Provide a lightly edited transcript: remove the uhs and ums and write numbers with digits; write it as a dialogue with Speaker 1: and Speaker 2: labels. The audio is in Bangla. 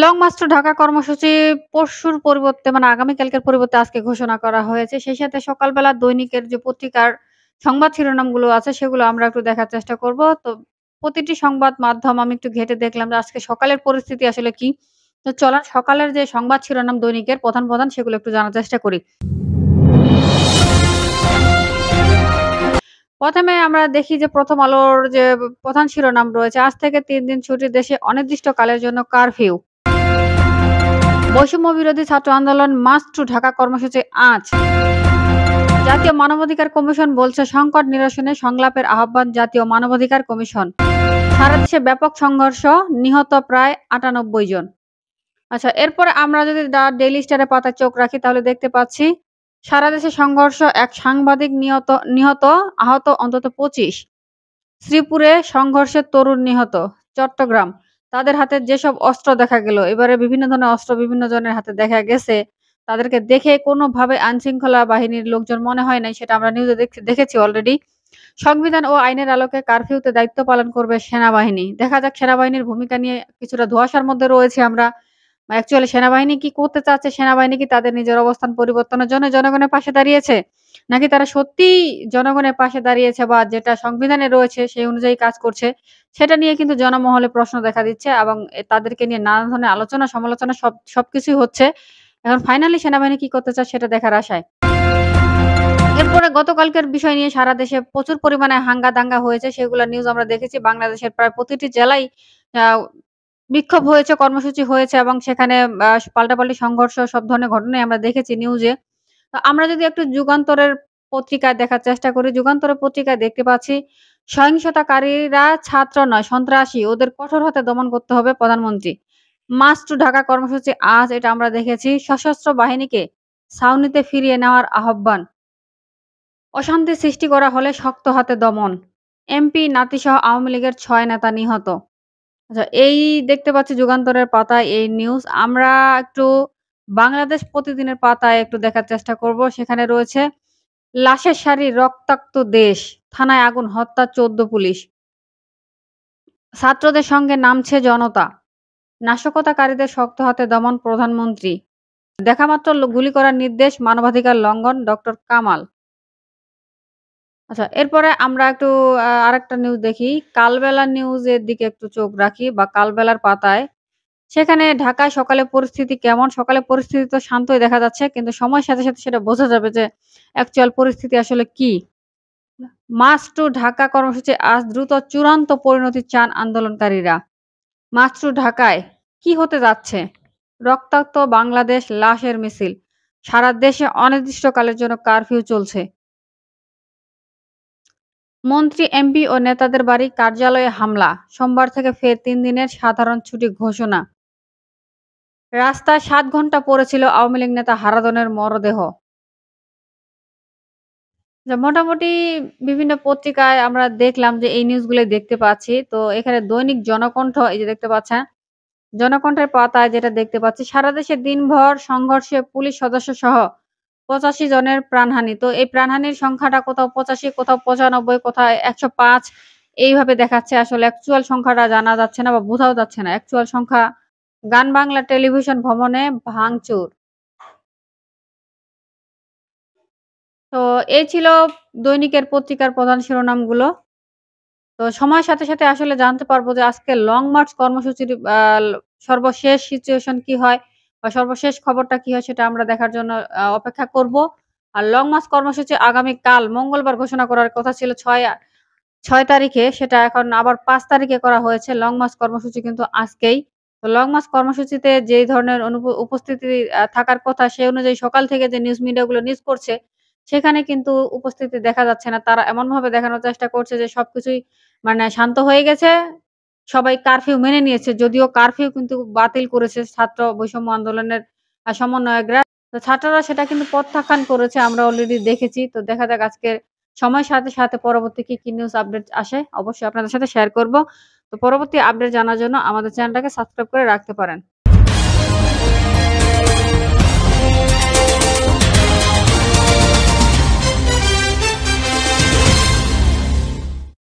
Speaker 1: লং মার্চ টু ঢাকা কর্মসূচি পরশুর পরিবর্তে মানে আগামীকালকের পরিবর্তে আজকে ঘোষণা করা হয়েছে। সেই সাথে সকালবেলা দৈনিকের যে পত্রিকার সংবাদ শিরোনামগুলো আছে সেগুলো আমরা একটু দেখার চেষ্টা করব। তো প্রতিটি সংবাদ মাধ্যম আমি একটু ঘেঁটে দেখলাম যে আজকে সকালের পরিস্থিতি আসলে কি? তো চলেন সকালের যে সংবাদ শিরোনাম দৈনিকের প্রধান সেগুলো একটু জানার চেষ্টা করি। ১ম এ আমরা দেখি যে 'প্রথম আলোর' যে প্রধান শিরোনাম রয়েছে, আজ থেকে ৩ দিন ছুটি দেশে অনির্দিষ্টকালের জন্য কারফিউ। বৈষম্য বিরোধী ছাত্র আন্দোলন মার্চ টু ঢাকা কর্মসূচি আজ। জাতীয় মানবাধিকার কমিশন বলছে সংকট নিরসনে সংলাপের আহ্বান জাতীয় মানবাধিকার কমিশন। সারা দেশে ব্যাপক সংঘর্ষ, নিহত প্রায় ৯৮ জন। আচ্ছা, এরপরে আমরা যদি দ্য ডেইলি স্টারের পাতায় চোখ রাখি তাহলে দেখতে পাচ্ছি সারা দেশে সংঘর্ষ, এক সাংবাদিক নিহত, আহত অন্তত ২৫। শ্রীপুরে সংঘর্ষে তরুণ নিহত। চট্টগ্রাম, তাদের হাতে যেসব অস্ত্র দেখা গেল, এবারে বিভিন্ন ধরনের অস্ত্র বিভিন্ন জনের হাতে দেখা গেছে। তাদেরকে দেখে কোনোভাবে আইনশৃঙ্খলা বাহিনীর লোকজন মনে হয় নাই, সেটা আমরা নিউজে দেখেছি অলরেডি। সংবিধান ও আইনের আলোকে কারফিউতে দায়িত্ব পালন করবে সেনাবাহিনী। দেখা যাক সেনাবাহিনীর ভূমিকা নিয়ে কিছুটা ধোঁয়াশার মধ্যে রয়েছি আমরা। অ্যাকচুয়ালি সেনাবাহিনী কি করতে চাচ্ছে? সেনাবাহিনী কি তাদের নিজের অবস্থান পরিবর্তনের জন্য জনগণের পাশে দাঁড়িয়েছে? নাকি তারা সত্যিই জনগণের পাশে দাঁড়িয়েছে বা যেটা সংবিধানে রয়েছে সেই অনুযায়ী কাজ করছে? সেটা নিয়ে কিন্তু জনমহলে প্রশ্ন দেখা দিচ্ছে এবং তাদেরকে নিয়ে নানা ধরনের আলোচনা সমালোচনা সবকিছুই হচ্ছে। এখন ফাইনালি সেনাবাহিনী কি করতে চায় সেটা দেখার আশায়। এরপরে গতকালকের বিষয় নিয়ে সারা দেশে প্রচুর পরিমাণে হাঙ্গা-দাঙ্গা হয়েছে। সেগুলা নিউজ আমরা দেখেছি। বাংলাদেশের প্রায় প্রতিটি জেলায় আ বিক্ষোভ হয়েছে, কর্মসূচি হয়েছে এবং সেখানে পাল্টাপাল্টি সংঘর্ষ সব ধরনের ঘটনাই আমরা দেখেছি নিউজে। তো আমরা যদি একটু যুগান্তরের পত্রিকায় দেখার চেষ্টা করি, যুগান্তরের পত্রিকায় দেখতে পাচ্ছি সহিংসতাকারীরা ছাত্র নয় সন্ত্রাসী, ওদের কঠোর হাতে দমন করতে হবে প্রধানমন্ত্রী। মার্চ টু ঢাকা কর্মসূচি আজ, এটা আমরা দেখেছি। সশস্ত্র বাহিনীকে ছাউনিতে ফিরিয়ে নেওয়ার আহ্বান। অশান্তি সৃষ্টি করা হলে শক্ত হাতে দমন। এমপি নাতিসহ আওয়ামী লীগের ৬ নেতা নিহত। আচ্ছা, এই দেখতে পাচ্ছি যুগান্তরের পাতায় এই নিউজ। আমরা একটু বাংলাদেশ প্রতিদিনের পাতায় একটু দেখার চেষ্টা করব। সেখানে রয়েছে লাশের সারি রক্তাক্ত দেশ, থানায় আগুন, হত্যা ১৪ পুলিশ। ছাত্রদের সঙ্গে নামছে জনতা। নাশকতাকারীদের শক্ত হাতে দমন প্রধানমন্ত্রী। দেখামাত্র গুলি করার নির্দেশ, মানবাধিকার লঙ্ঘন, ডক্টর কামাল। আচ্ছা, এরপরে আমরা একটু আরেকটা নিউজ দেখি। কালবেলা নিউজের দিকে একটু চোখ রাখি বা কালবেলার পাতায়। সেখানে ঢাকায় সকালে পরিস্থিতি কেমন? সকালে পরিস্থিতি তো শান্তই দেখা যাচ্ছে। কিন্তু সময়ের সাথে সেটা বোঝা যাবে যে অ্যাকচুয়াল পরিস্থিতি আসলে কি? মার্চ টু ঢাকা কর্মসূচি আজ, দ্রুত চূড়ান্ত পরিণতি চান আন্দোলনকারীরা। মার্চ টু ঢাকায় কি হতে যাচ্ছে? রক্তাক্ত বাংলাদেশ, লাশের মিছিল। সারা দেশে অনির্দিষ্টকালের জন্য কারফিউ চলছে। মন্ত্রী, এমপি ও নেতাদের বাড়ি, কার্যালয়ে হামলা। সোমবার থেকে ফের ৩ দিনের সাধারণ ছুটি ঘোষণা। রাস্তায় ৭ ঘণ্টা পড়েছিল আওয়ামী লীগ নেতা হারাধনের মরদেহ। মোটামুটি বিভিন্ন পত্রিকায় আমরা দেখলাম যে এই নিউজগুলোই দেখতে পাচ্ছি। তো এখানে দৈনিক জনকণ্ঠ, এই যে দেখতে পাচ্ছেন, জনকণ্ঠের পাতায় যেটা দেখতে পাচ্ছি, সারা দেশে দিনভর সংঘর্ষে পুলিশ সদস্যসহ ৮৫ জনের প্রাণহানি। তো এই প্রাণহানির সংখ্যাটা কোথাও ৮৫, কোথাও ৯৫, কোথাও ১০৫ এইভাবে দেখাচ্ছে। আসলে অ্যাকচুয়াল সংখ্যাটা জানা যাচ্ছে না বা বোঝাও যাচ্ছে না। অ্যাকচুয়াল সংখ্যা গান বাংলা টেলিভিশন ভবনে ভাঙচুর। তো এই ছিল দৈনিকের পত্রিকার প্রধান শিরোনামগুলো। তো সময়ের সাথে আসলে জানতে পারবো যে আজকে লং মার্চ কর্মসূচির সর্বশেষ সিচুয়েশন কি হয় বা সর্বশেষ খবরটা কি হয় সেটা আমরা দেখার জন্য অপেক্ষা করব। আর লং মার্চ কর্মসূচি আগামীকাল মঙ্গলবার ঘোষণা করার কথা ছিল ৬ তারিখে, সেটা এখন আবার ৫ তারিখে করা হয়েছে। লং মার্চ কর্মসূচি কিন্তু আজকেই। তো লং মার্চ কর্মসূচিতে যেই ধরনের উপস্থিতি থাকার কথা সে অনুযায়ী সকাল থেকে যে নিউজ মিডিয়াগুলো নিউজ করছে, সেখানে কিন্তু উপস্থিতি দেখা যাচ্ছে না। তারা এমনভাবে দেখানোর চেষ্টা করছে যে সবকিছুই মানে শান্ত হয়ে গেছে। সবাই কারফিউ মেনে নিয়েছে। যদিও কারফিউ কিন্তু বাতিল করেছে ছাত্র বৈষম্য আন্দোলনের সমন্বয়করা। তো ছাত্ররা সেটা কিন্তু প্রত্যাখ্যান করেছে। আমরা অলরেডি দেখেছি। তো দেখা যাক আজকের সময়ের সাথে পরবর্তী কি নিউজ আপডেট আসে অবশ্যই আপনাদের সাথে শেয়ার করব। তো পরবর্তী আপডেট জানার জন্য আমাদের চ্যানেলটাকে সাবস্ক্রাইব করে রাখতে পারেন।